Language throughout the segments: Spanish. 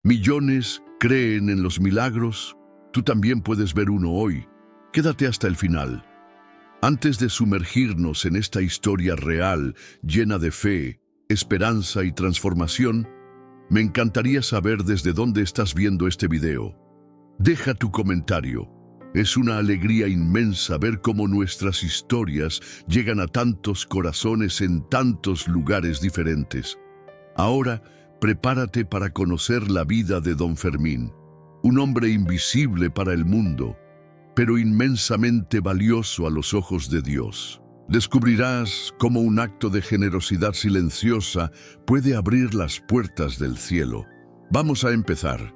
Millones creen en los milagros. Tú también puedes ver uno hoy. Quédate hasta el final. Antes de sumergirnos en esta historia real, llena de fe, esperanza y transformación, me encantaría saber desde dónde estás viendo este video. Deja tu comentario. Es una alegría inmensa ver cómo nuestras historias llegan a tantos corazones en tantos lugares diferentes. Ahora, prepárate para conocer la vida de Don Fermín, un hombre invisible para el mundo, pero inmensamente valioso a los ojos de Dios. Descubrirás cómo un acto de generosidad silenciosa puede abrir las puertas del cielo. Vamos a empezar.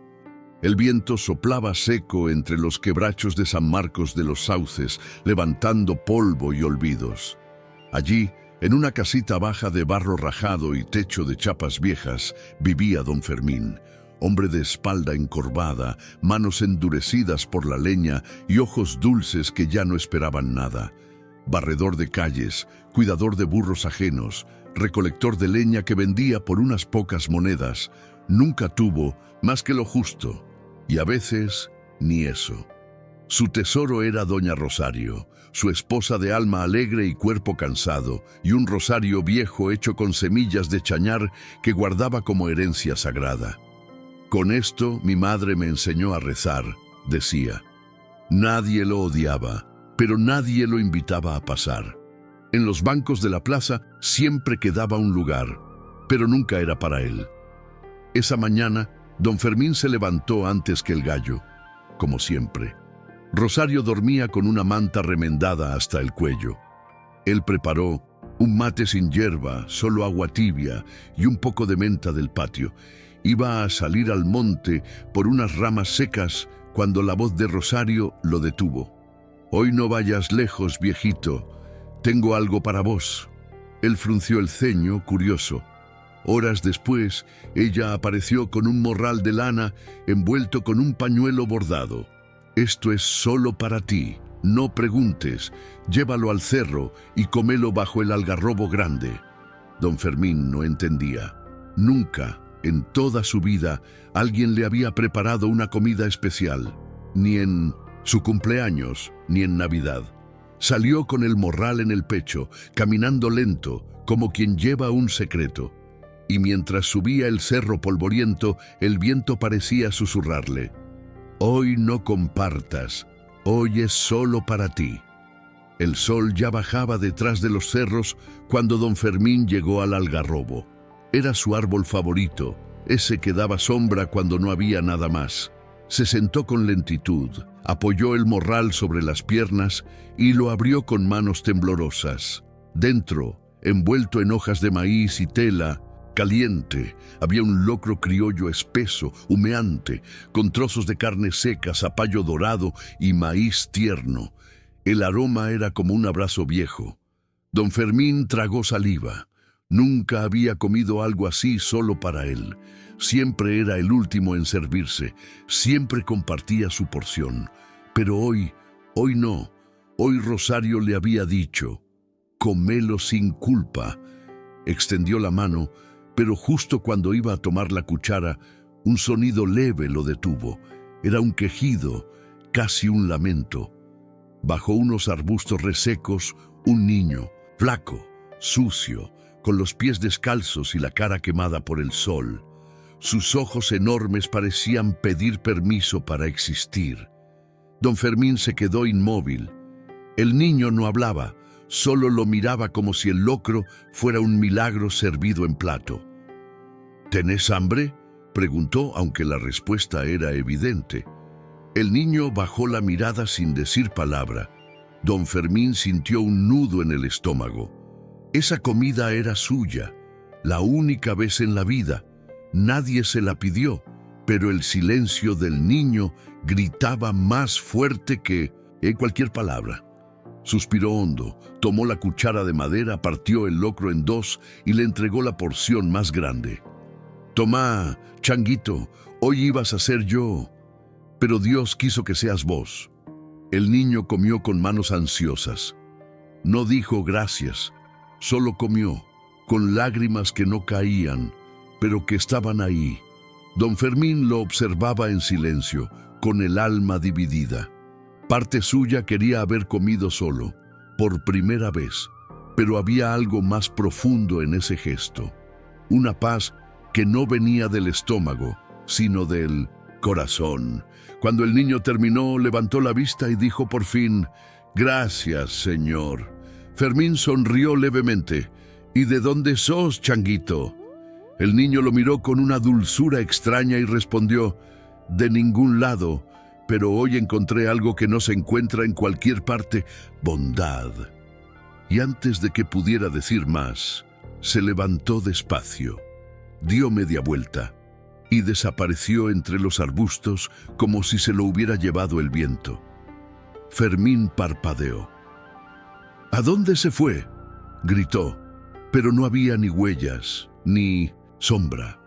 El viento soplaba seco entre los quebrachos de San Marcos de los Sauces, levantando polvo y olvidos. Allí, en una casita baja de barro rajado y techo de chapas viejas, vivía Don Fermín, hombre de espalda encorvada, manos endurecidas por la leña y ojos dulces que ya no esperaban nada. Barredor de calles, cuidador de burros ajenos, recolector de leña que vendía por unas pocas monedas, nunca tuvo más que lo justo, y a veces ni eso. Su tesoro era doña Rosario, su esposa de alma alegre y cuerpo cansado, y un rosario viejo hecho con semillas de chañar que guardaba como herencia sagrada. Con esto mi madre me enseñó a rezar, decía. Nadie lo odiaba, pero nadie lo invitaba a pasar. En los bancos de la plaza siempre quedaba un lugar, pero nunca era para él. Esa mañana, Don Fermín se levantó antes que el gallo, como siempre. Rosario dormía con una manta remendada hasta el cuello. Él preparó un mate sin hierba, solo agua tibia y un poco de menta del patio. Iba a salir al monte por unas ramas secas cuando la voz de Rosario lo detuvo. «Hoy no vayas lejos, viejito. Tengo algo para vos». Él frunció el ceño, curioso. Horas después, ella apareció con un morral de lana envuelto con un pañuelo bordado. «Esto es solo para ti. No preguntes. Llévalo al cerro y comelo bajo el algarrobo grande». Don Fermín no entendía. Nunca, en toda su vida, alguien le había preparado una comida especial. Ni en su cumpleaños, ni en Navidad. Salió con el morral en el pecho, caminando lento, como quien lleva un secreto. Y mientras subía el cerro polvoriento, el viento parecía susurrarle: «Hoy no compartas, hoy es solo para ti». El sol ya bajaba detrás de los cerros cuando Don Fermín llegó al algarrobo. Era su árbol favorito, ese que daba sombra cuando no había nada más. Se sentó con lentitud, apoyó el morral sobre las piernas y lo abrió con manos temblorosas. Dentro, envuelto en hojas de maíz y tela, caliente, había un locro criollo espeso, humeante, con trozos de carne seca, zapallo dorado y maíz tierno. El aroma era como un abrazo viejo. Don Fermín tragó saliva. Nunca había comido algo así solo para él. Siempre era el último en servirse, siempre compartía su porción. Pero hoy no. Hoy Rosario le había dicho: «Comelo sin culpa». Extendió la mano, pero justo cuando iba a tomar la cuchara, un sonido leve lo detuvo. Era un quejido, casi un lamento. Bajo unos arbustos resecos, un niño, flaco, sucio, con los pies descalzos y la cara quemada por el sol. Sus ojos enormes parecían pedir permiso para existir. Don Fermín se quedó inmóvil. El niño no hablaba, solo lo miraba como si el locro fuera un milagro servido en plato. «¿Tenés hambre?», preguntó, aunque la respuesta era evidente. El niño bajó la mirada sin decir palabra. Don Fermín sintió un nudo en el estómago. Esa comida era suya, la única vez en la vida. Nadie se la pidió, pero el silencio del niño gritaba más fuerte que cualquier palabra. Suspiró hondo, tomó la cuchara de madera, partió el locro en dos y le entregó la porción más grande. «Tomá, changuito, hoy ibas a ser yo, pero Dios quiso que seas vos». El niño comió con manos ansiosas. No dijo gracias, solo comió, con lágrimas que no caían, pero que estaban ahí. Don Fermín lo observaba en silencio, con el alma dividida. Parte suya quería haber comido solo, por primera vez, pero había algo más profundo en ese gesto. Una paz que no venía del estómago, sino del corazón. Cuando el niño terminó, levantó la vista y dijo por fin: «Gracias, señor». Fermín sonrió levemente. «¿Y de dónde sos, changuito?». El niño lo miró con una dulzura extraña y respondió: «De ningún lado, pero hoy encontré algo que no se encuentra en cualquier parte: bondad». Y antes de que pudiera decir más, se levantó despacio, dio media vuelta y desapareció entre los arbustos como si se lo hubiera llevado el viento. Fermín parpadeó. «¿A dónde se fue?», gritó, pero no había ni huellas, ni sombra.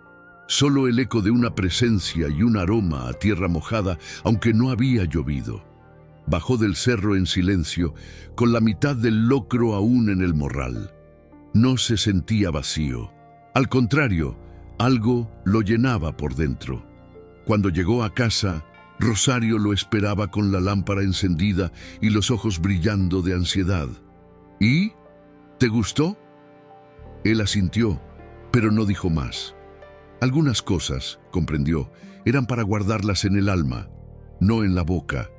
Solo el eco de una presencia y un aroma a tierra mojada, aunque no había llovido. Bajó del cerro en silencio, con la mitad del locro aún en el morral. No se sentía vacío. Al contrario, algo lo llenaba por dentro. Cuando llegó a casa, Rosario lo esperaba con la lámpara encendida y los ojos brillando de ansiedad. «¿Y? ¿Te gustó?». Él asintió, pero no dijo más. Algunas cosas, comprendió, eran para guardarlas en el alma, no en la boca.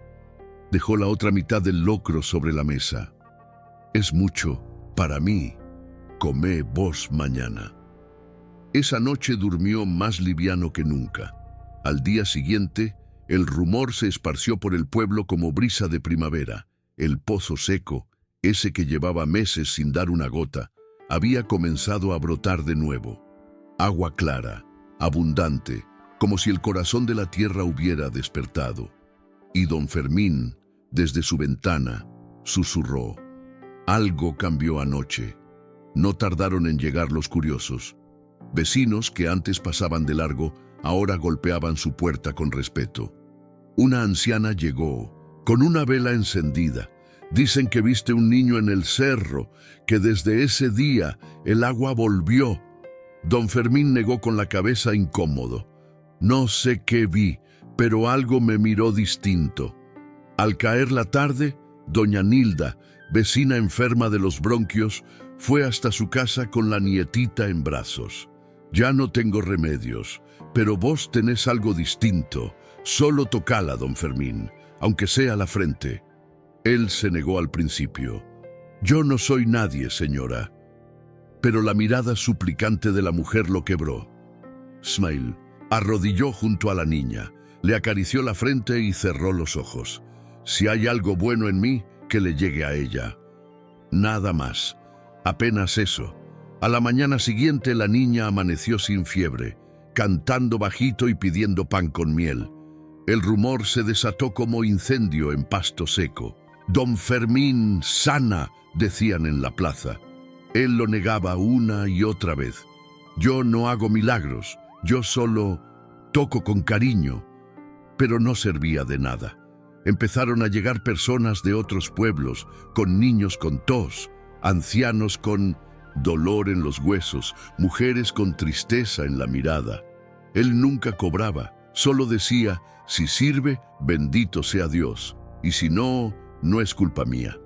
Dejó la otra mitad del locro sobre la mesa. «Es mucho para mí. Comé vos mañana». Esa noche durmió más liviano que nunca. Al día siguiente, el rumor se esparció por el pueblo como brisa de primavera. El pozo seco, ese que llevaba meses sin dar una gota, había comenzado a brotar de nuevo. Agua clara, abundante, como si el corazón de la tierra hubiera despertado. Y don Fermín, desde su ventana, susurró: «Algo cambió anoche». No tardaron en llegar los curiosos. Vecinos que antes pasaban de largo, ahora golpeaban su puerta con respeto. Una anciana llegó, con una vela encendida. «Dicen que viste un niño en el cerro, que desde ese día el agua volvió». Don Fermín negó con la cabeza incómodo. «No sé qué vi, pero algo me miró distinto». Al caer la tarde, doña Nilda, vecina enferma de los bronquios, fue hasta su casa con la nietita en brazos. «Ya no tengo remedios, pero vos tenés algo distinto. Solo tocala, don Fermín, aunque sea la frente». Él se negó al principio. «Yo no soy nadie, señora». Pero la mirada suplicante de la mujer lo quebró. Smail arrodilló junto a la niña, le acarició la frente y cerró los ojos. «Si hay algo bueno en mí, que le llegue a ella». Nada más, apenas eso. A la mañana siguiente la niña amaneció sin fiebre, cantando bajito y pidiendo pan con miel. El rumor se desató como incendio en pasto seco. «Don Fermín sana», decían en la plaza. Él lo negaba una y otra vez. «Yo no hago milagros, yo solo toco con cariño». Pero no servía de nada. Empezaron a llegar personas de otros pueblos, con niños con tos, ancianos con dolor en los huesos, mujeres con tristeza en la mirada. Él nunca cobraba, solo decía: «Si sirve, bendito sea Dios, y si no, no es culpa mía».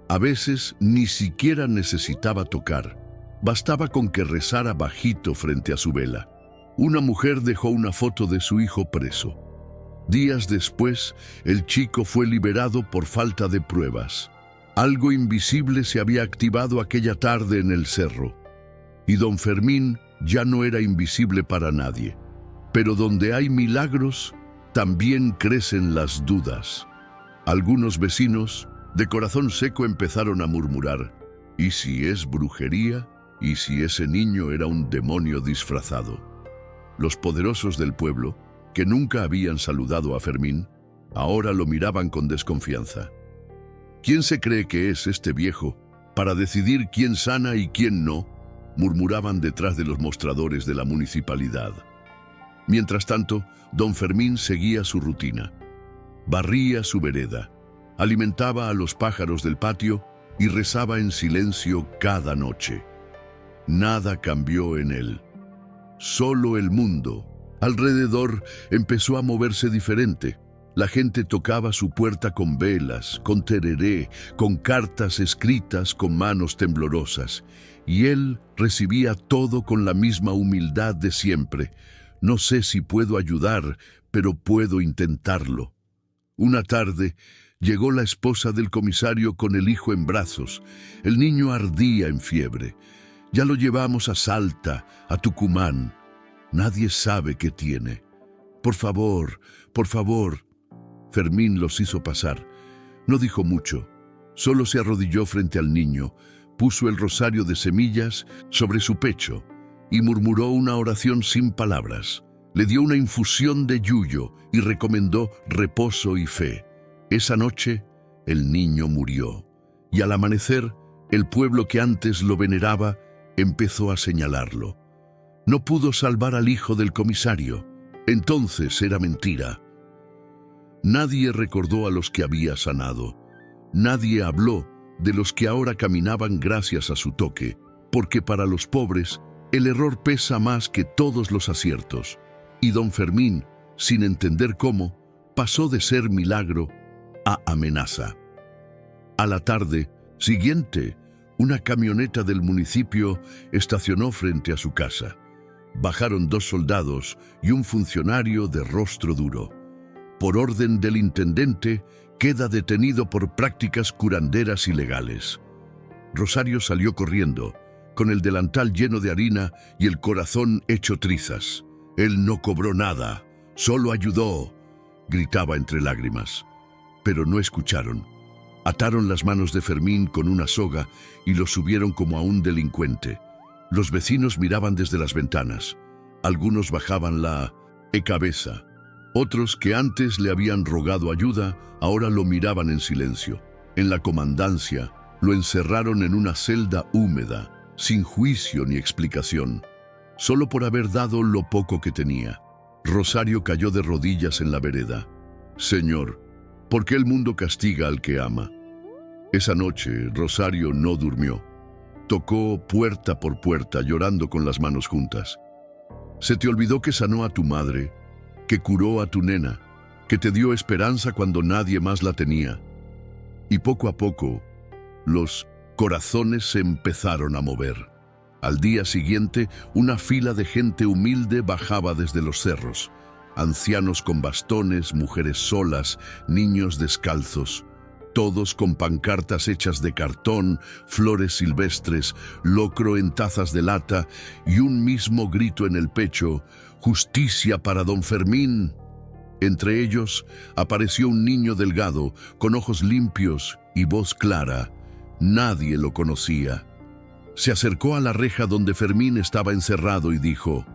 A veces ni siquiera necesitaba tocar, bastaba con que rezara bajito frente a su vela. Una mujer dejó una foto de su hijo preso. Días después, el chico fue liberado por falta de pruebas. Algo invisible se había activado aquella tarde en el cerro. Y don Fermín ya no era invisible para nadie. Pero donde hay milagros, también crecen las dudas. Algunos vecinos, de corazón seco, empezaron a murmurar: «¿Y si es brujería? ¿Y si ese niño era un demonio disfrazado?». Los poderosos del pueblo, que nunca habían saludado a Fermín, ahora lo miraban con desconfianza. «¿Quién se cree que es este viejo para decidir quién sana y quién no?», murmuraban detrás de los mostradores de la municipalidad. Mientras tanto, don Fermín seguía su rutina. Barría su vereda, alimentaba a los pájaros del patio y rezaba en silencio cada noche. Nada cambió en él. Solo el mundo, Alrededor empezó a moverse diferente. La gente tocaba su puerta con velas, con tereré, con cartas escritas con manos temblorosas. Y él recibía todo con la misma humildad de siempre. No sé si puedo ayudar, pero puedo intentarlo. Una tarde llegó la esposa del comisario con el hijo en brazos. El niño ardía en fiebre. Ya lo llevamos a Salta, a Tucumán. Nadie sabe qué tiene. Por favor, por favor. Fermín los hizo pasar. No dijo mucho. Solo se arrodilló frente al niño, puso el rosario de semillas sobre su pecho y murmuró una oración sin palabras. Le dio una infusión de yuyo y recomendó reposo y fe. Esa noche, el niño murió. Y al amanecer, el pueblo que antes lo veneraba empezó a señalarlo. No pudo salvar al hijo del comisario. Entonces era mentira. Nadie recordó a los que había sanado. Nadie habló de los que ahora caminaban gracias a su toque, porque para los pobres el error pesa más que todos los aciertos. Y don Fermín, sin entender cómo, pasó de ser milagro a amenaza. A la tarde siguiente, una camioneta del municipio estacionó frente a su casa. Bajaron 2 soldados y un funcionario de rostro duro. Por orden del intendente, queda detenido por prácticas curanderas ilegales. Rosario salió corriendo, con el delantal lleno de harina y el corazón hecho trizas. Él no cobró nada, solo ayudó, gritaba entre lágrimas. Pero no escucharon. Ataron las manos de Fermín con una soga y lo subieron como a un delincuente. Los vecinos miraban desde las ventanas. Algunos bajaban la cabeza. Otros que antes le habían rogado ayuda, ahora lo miraban en silencio. En la comandancia, lo encerraron en una celda húmeda, sin juicio ni explicación, solo por haber dado lo poco que tenía. Rosario cayó de rodillas en la vereda. Señor, ¿por qué el mundo castiga al que ama? Esa noche, Rosario no durmió. Tocó puerta por puerta, llorando con las manos juntas. ¿Se te olvidó que sanó a tu madre, que curó a tu nena, que te dio esperanza cuando nadie más la tenía? Y poco a poco, los corazones se empezaron a mover. Al día siguiente, una fila de gente humilde bajaba desde los cerros. Ancianos con bastones, mujeres solas, niños descalzos, todos con pancartas hechas de cartón, flores silvestres, locro en tazas de lata y un mismo grito en el pecho: ¡Justicia para don Fermín! Entre ellos apareció un niño delgado, con ojos limpios y voz clara. Nadie lo conocía. Se acercó a la reja donde Fermín estaba encerrado y dijo: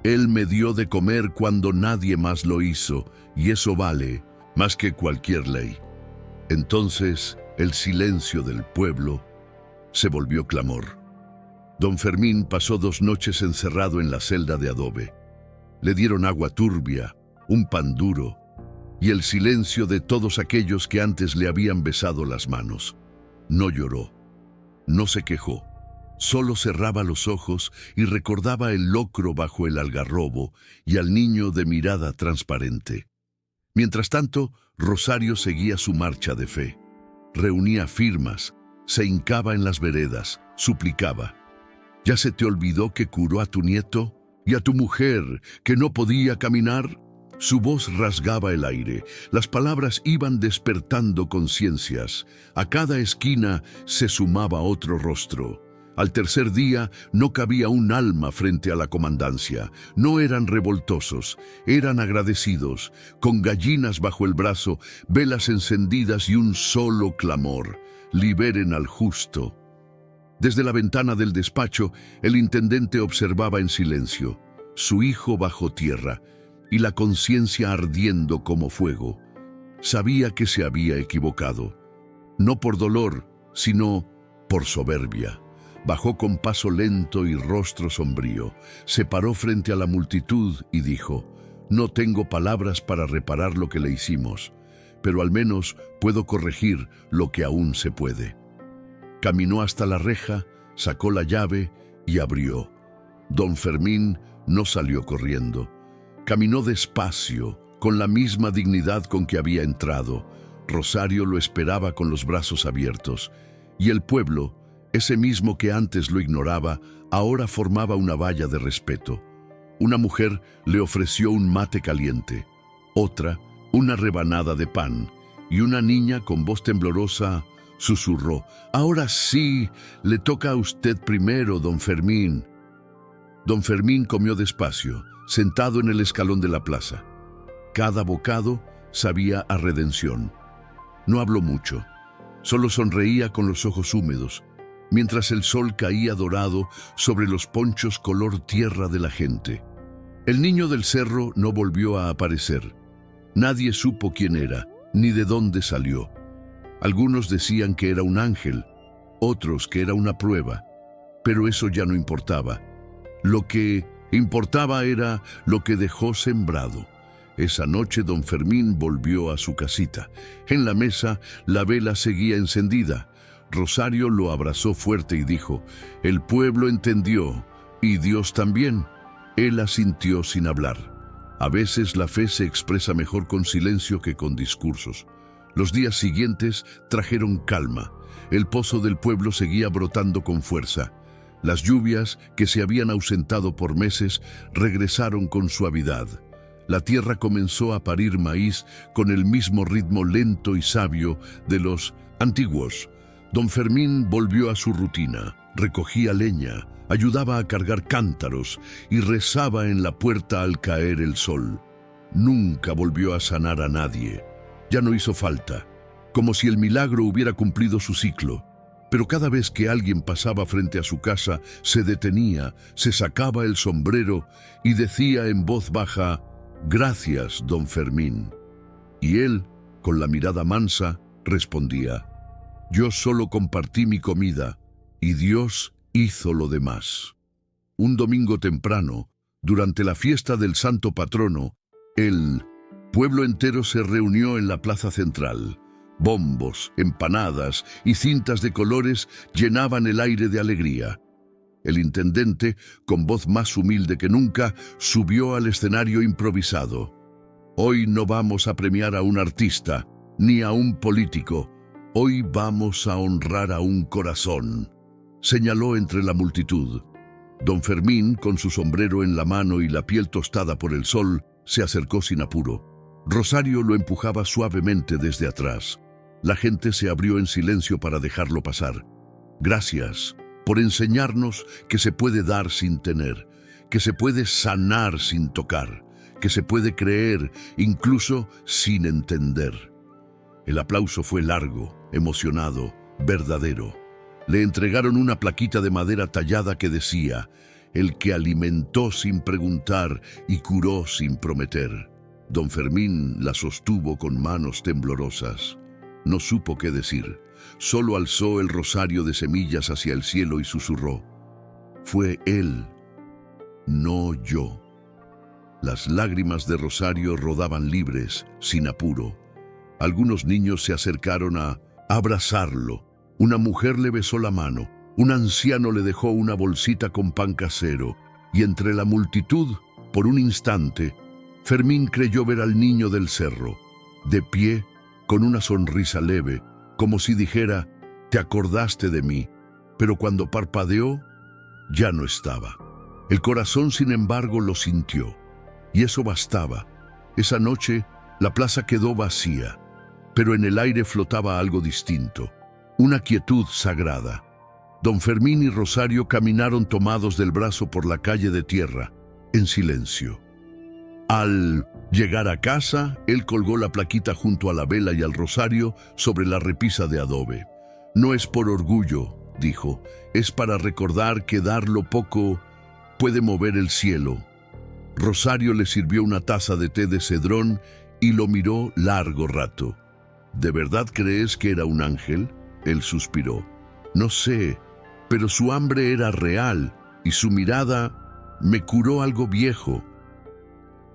Él me dio de comer cuando nadie más lo hizo, y eso vale más que cualquier ley. Entonces el silencio del pueblo se volvió clamor. Don Fermín pasó 2 noches encerrado en la celda de adobe. Le dieron agua turbia, un pan duro y el silencio de todos aquellos que antes le habían besado las manos. No lloró, no se quejó, solo cerraba los ojos y recordaba el locro bajo el algarrobo y al niño de mirada transparente. Mientras tanto, Rosario seguía su marcha de fe. Reunía firmas, se hincaba en las veredas, suplicaba. ¿Ya se te olvidó que curó a tu nieto y a tu mujer que no podía caminar? Su voz rasgaba el aire, las palabras iban despertando conciencias. A cada esquina se sumaba otro rostro. Al tercer día no cabía un alma frente a la comandancia. No eran revoltosos, eran agradecidos, con gallinas bajo el brazo, velas encendidas y un solo clamor: liberen al justo. Desde la ventana del despacho, el intendente observaba en silencio, su hijo bajo tierra, y la conciencia ardiendo como fuego. Sabía que se había equivocado, no por dolor, sino por soberbia. Bajó con paso lento y rostro sombrío, se paró frente a la multitud y dijo: No tengo palabras para reparar lo que le hicimos, pero al menos puedo corregir lo que aún se puede. Caminó hasta la reja, sacó la llave y abrió. Don Fermín no salió corriendo. Caminó despacio, con la misma dignidad con que había entrado. Rosario lo esperaba con los brazos abiertos, y el pueblo, ese mismo que antes lo ignoraba, ahora formaba una valla de respeto. Una mujer le ofreció un mate caliente, otra una rebanada de pan, y una niña con voz temblorosa susurró: «Ahora sí, le toca a usted primero, don Fermín». Don Fermín comió despacio, sentado en el escalón de la plaza. Cada bocado sabía a redención. No habló mucho, solo sonreía con los ojos húmedos, mientras el sol caía dorado sobre los ponchos color tierra de la gente. El niño del cerro no volvió a aparecer. Nadie supo quién era, ni de dónde salió. Algunos decían que era un ángel, otros que era una prueba, pero eso ya no importaba. Lo que importaba era lo que dejó sembrado. Esa noche don Fermín volvió a su casita. En la mesa la vela seguía encendida. Rosario lo abrazó fuerte y dijo: «El pueblo entendió, y Dios también». Él asintió sin hablar. A veces la fe se expresa mejor con silencio que con discursos. Los días siguientes trajeron calma. El pozo del pueblo seguía brotando con fuerza. Las lluvias, que se habían ausentado por meses, regresaron con suavidad. La tierra comenzó a parir maíz con el mismo ritmo lento y sabio de los antiguos. Don Fermín volvió a su rutina. Recogía leña, ayudaba a cargar cántaros y rezaba en la puerta al caer el sol. Nunca volvió a sanar a nadie. Ya no hizo falta, como si el milagro hubiera cumplido su ciclo. Pero cada vez que alguien pasaba frente a su casa, se detenía, se sacaba el sombrero y decía en voz baja: «Gracias, don Fermín». Y él, con la mirada mansa, respondía: «Yo solo compartí mi comida, y Dios hizo lo demás». Un domingo temprano, durante la fiesta del santo patrono, el pueblo entero se reunió en la plaza central. Bombos, empanadas y cintas de colores llenaban el aire de alegría. El intendente, con voz más humilde que nunca, subió al escenario improvisado. «Hoy no vamos a premiar a un artista, ni a un político. Hoy vamos a honrar a un corazón», señaló entre la multitud. Don Fermín, con su sombrero en la mano y la piel tostada por el sol, se acercó sin apuro. Rosario lo empujaba suavemente desde atrás. La gente se abrió en silencio para dejarlo pasar. «Gracias por enseñarnos que se puede dar sin tener, que se puede sanar sin tocar, que se puede creer incluso sin entender». El aplauso fue largo, emocionado, verdadero. Le entregaron una plaquita de madera tallada que decía: «El que alimentó sin preguntar y curó sin prometer». Don Fermín la sostuvo con manos temblorosas. No supo qué decir. Solo alzó el rosario de semillas hacia el cielo y susurró: «Fue él, no yo». Las lágrimas de Rosario rodaban libres, sin apuro. Algunos niños se acercaron a abrazarlo. Una mujer le besó la mano. Un anciano le dejó una bolsita con pan casero. Y entre la multitud, por un instante, Fermín creyó ver al niño del cerro, de pie, con una sonrisa leve, como si dijera: «Te acordaste de mí», pero cuando parpadeó, ya no estaba. El corazón, sin embargo, lo sintió, y eso bastaba. Esa noche, la plaza quedó vacía, pero en el aire flotaba algo distinto, una quietud sagrada. Don Fermín y Rosario caminaron tomados del brazo por la calle de tierra, en silencio. Al llegar a casa, él colgó la plaquita junto a la vela y al rosario sobre la repisa de adobe. «No es por orgullo», dijo, «es para recordar que dar lo poco puede mover el cielo». Rosario le sirvió una taza de té de cedrón y lo miró largo rato. «¿De verdad crees que era un ángel?», él suspiró. «No sé, pero su hambre era real y su mirada me curó algo viejo».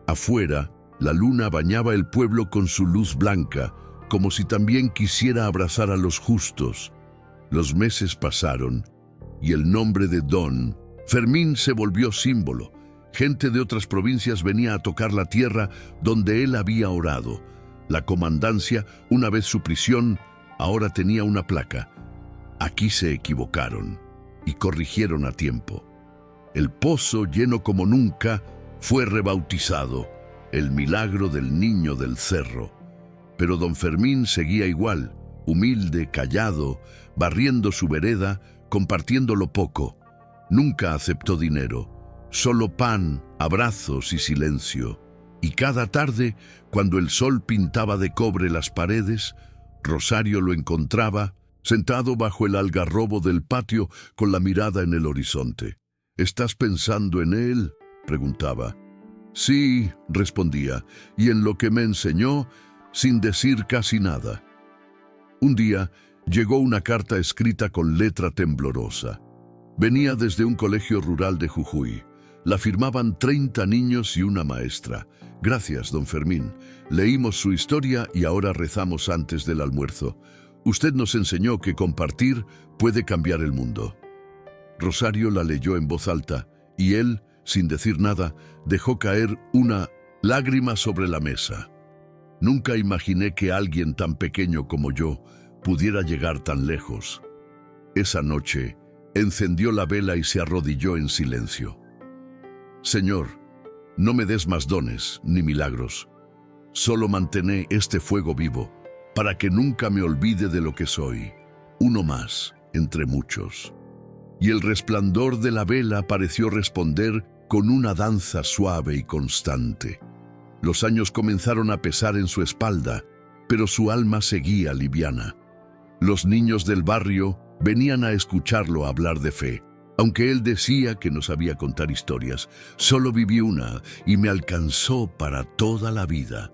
Afuera, la luna bañaba el pueblo con su luz blanca, como si también quisiera abrazar a los justos. Los meses pasaron y el nombre de Don Fermín se volvió símbolo. Gente de otras provincias venía a tocar la tierra donde él había orado. La comandancia, una vez su prisión, ahora tenía una placa. Aquí se equivocaron y corrigieron a tiempo. El pozo, lleno como nunca, fue rebautizado, el milagro del niño del cerro. Pero don Fermín seguía igual, humilde, callado, barriendo su vereda, compartiendo lo poco. Nunca aceptó dinero, solo pan, abrazos y silencio. Y cada tarde, cuando el sol pintaba de cobre las paredes, Rosario lo encontraba, sentado bajo el algarrobo del patio con la mirada en el horizonte. ¿Estás pensando en él?, preguntaba. Sí, respondía, y en lo que me enseñó, sin decir casi nada. Un día llegó una carta escrita con letra temblorosa. Venía desde un colegio rural de Jujuy. La firmaban 30 niños y una maestra. Gracias, don Fermín. Leímos su historia y ahora rezamos antes del almuerzo. Usted nos enseñó que compartir puede cambiar el mundo. Rosario la leyó en voz alta y él, sin decir nada, dejó caer una lágrima sobre la mesa. Nunca imaginé que alguien tan pequeño como yo pudiera llegar tan lejos. Esa noche, encendió la vela y se arrodilló en silencio. Señor, no me des más dones ni milagros. Solo mantené este fuego vivo, para que nunca me olvide de lo que soy, uno más entre muchos. Y el resplandor de la vela pareció responder con una danza suave y constante. Los años comenzaron a pesar en su espalda, pero su alma seguía liviana. Los niños del barrio venían a escucharlo hablar de fe. Aunque él decía que no sabía contar historias, solo viví una y me alcanzó para toda la vida.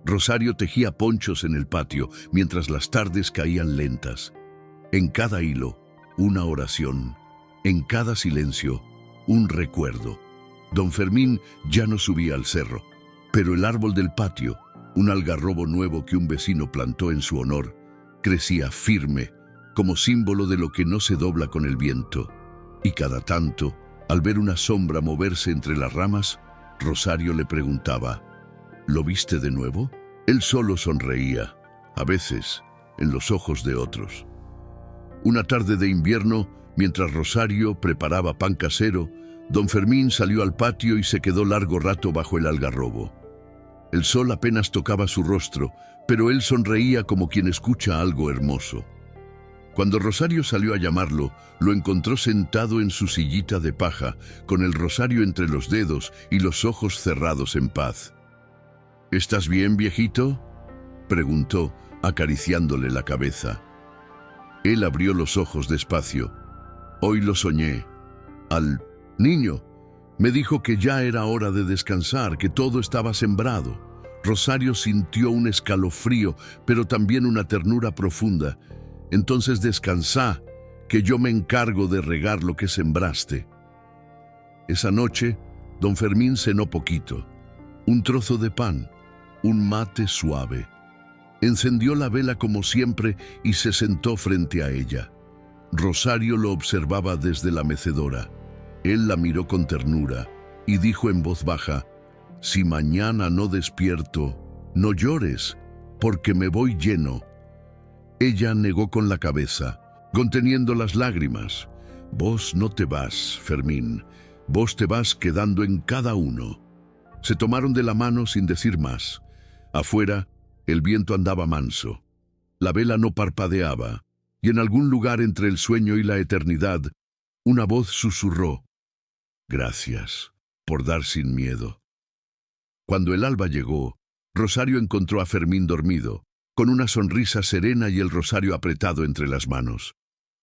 Rosario tejía ponchos en el patio mientras las tardes caían lentas. En cada hilo, una oración. En cada silencio, un recuerdo. Don Fermín ya no subía al cerro, pero el árbol del patio, un algarrobo nuevo que un vecino plantó en su honor, crecía firme, como símbolo de lo que no se dobla con el viento. Y cada tanto, al ver una sombra moverse entre las ramas, Rosario le preguntaba, ¿lo viste de nuevo? Él solo sonreía, a veces, en los ojos de otros. Una tarde de invierno, mientras Rosario preparaba pan casero, don Fermín salió al patio y se quedó largo rato bajo el algarrobo. El sol apenas tocaba su rostro, pero él sonreía como quien escucha algo hermoso. Cuando Rosario salió a llamarlo, lo encontró sentado en su sillita de paja, con el rosario entre los dedos y los ojos cerrados en paz. ¿Estás bien, viejito?, preguntó, acariciándole la cabeza. Él abrió los ojos despacio. Hoy lo soñé. Al niño me dijo que ya era hora de descansar, que todo estaba sembrado. Rosario sintió un escalofrío, pero también una ternura profunda. Entonces descansá, que yo me encargo de regar lo que sembraste. Esa noche, don Fermín cenó poquito. Un trozo de pan, un mate suave. Encendió la vela como siempre y se sentó frente a ella. Rosario lo observaba desde la mecedora. Él la miró con ternura y dijo en voz baja, «Si mañana no despierto, no llores, porque me voy lleno». Ella negó con la cabeza, conteniendo las lágrimas. «Vos no te vas, Fermín, vos te vas quedando en cada uno». Se tomaron de la mano sin decir más. Afuera, el viento andaba manso. La vela no parpadeaba, y en algún lugar entre el sueño y la eternidad, una voz susurró, «Gracias por dar sin miedo». Cuando el alba llegó, Rosario encontró a Fermín dormido, con una sonrisa serena y el rosario apretado entre las manos.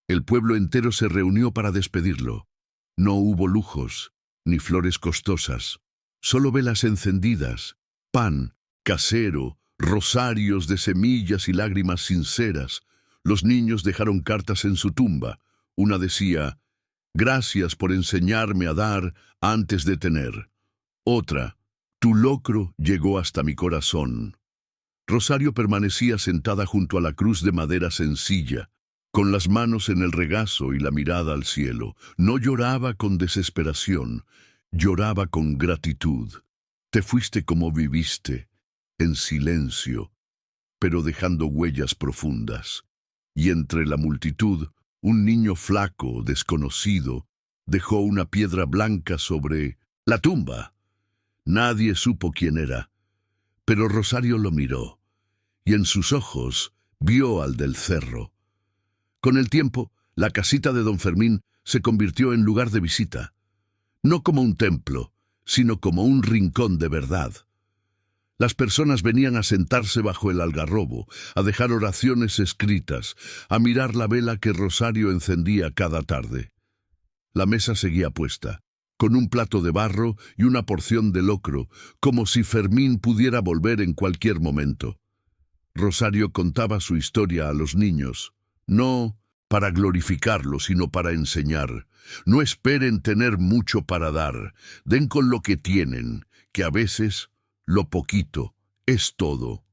El pueblo entero se reunió para despedirlo. No hubo lujos, ni flores costosas, solo velas encendidas, pan, casero, rosarios de semillas y lágrimas sinceras. Los niños dejaron cartas en su tumba. Una decía, «Gracias por enseñarme a dar antes de tener». Otra, «Tu locro llegó hasta mi corazón». Rosario permanecía sentada junto a la cruz de madera sencilla, con las manos en el regazo y la mirada al cielo. No lloraba con desesperación. Lloraba con gratitud. Te fuiste como viviste, en silencio, pero dejando huellas profundas. Y entre la multitud, un niño flaco, desconocido, dejó una piedra blanca sobre la tumba. Nadie supo quién era, pero Rosario lo miró, y en sus ojos vio al del cerro. Con el tiempo, la casita de don Fermín se convirtió en lugar de visita, no como un templo, sino como un rincón de verdad. Las personas venían a sentarse bajo el algarrobo, a dejar oraciones escritas, a mirar la vela que Rosario encendía cada tarde. La mesa seguía puesta, con un plato de barro y una porción de locro, como si Fermín pudiera volver en cualquier momento. Rosario contaba su historia a los niños, no para glorificarlo, sino para enseñar. No esperen tener mucho para dar, den con lo que tienen, que a veces lo poquito es todo.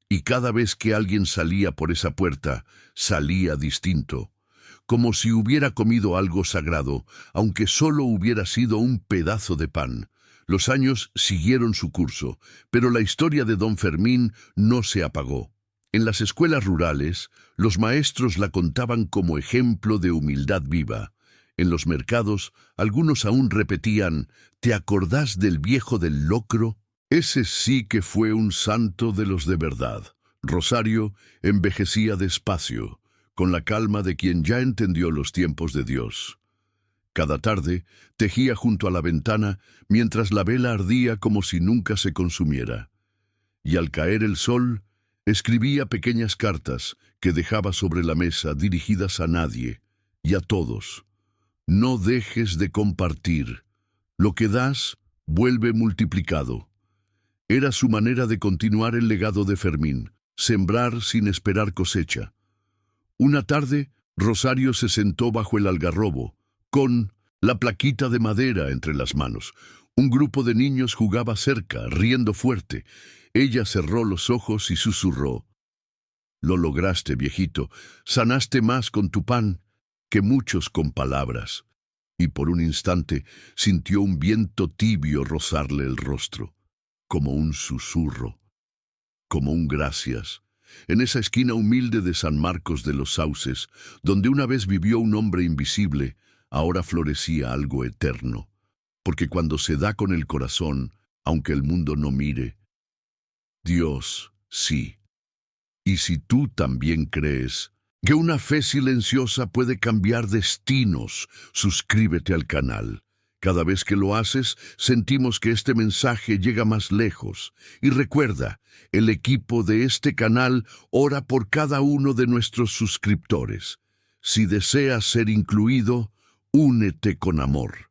Y cada vez que alguien salía por esa puerta, salía distinto, como si hubiera comido algo sagrado, aunque solo hubiera sido un pedazo de pan. Los años siguieron su curso, pero la historia de don Fermín no se apagó. En las escuelas rurales, los maestros la contaban como ejemplo de humildad viva. En los mercados, algunos aún repetían: ¿te acordás del viejo del locro? Ese sí que fue un santo de los de verdad. Rosario envejecía despacio, con la calma de quien ya entendió los tiempos de Dios. Cada tarde tejía junto a la ventana mientras la vela ardía como si nunca se consumiera. Y al caer el sol, escribía pequeñas cartas que dejaba sobre la mesa dirigidas a nadie y a todos. No dejes de compartir. Lo que das vuelve multiplicado. Era su manera de continuar el legado de Fermín, sembrar sin esperar cosecha. Una tarde, Rosario se sentó bajo el algarrobo, con la plaquita de madera entre las manos. Un grupo de niños jugaba cerca, riendo fuerte. Ella cerró los ojos y susurró: «Lo lograste, viejito. Sanaste más con tu pan que muchos con palabras». Y por un instante sintió un viento tibio rozarle el rostro, como un susurro, como un gracias. En esa esquina humilde de San Marcos de los Sauces, donde una vez vivió un hombre invisible, ahora florecía algo eterno. Porque cuando se da con el corazón, aunque el mundo no mire, Dios sí. Y si tú también crees que una fe silenciosa puede cambiar destinos, suscríbete al canal. Cada vez que lo haces, sentimos que este mensaje llega más lejos. Y recuerda, el equipo de este canal ora por cada uno de nuestros suscriptores. Si deseas ser incluido, únete con amor.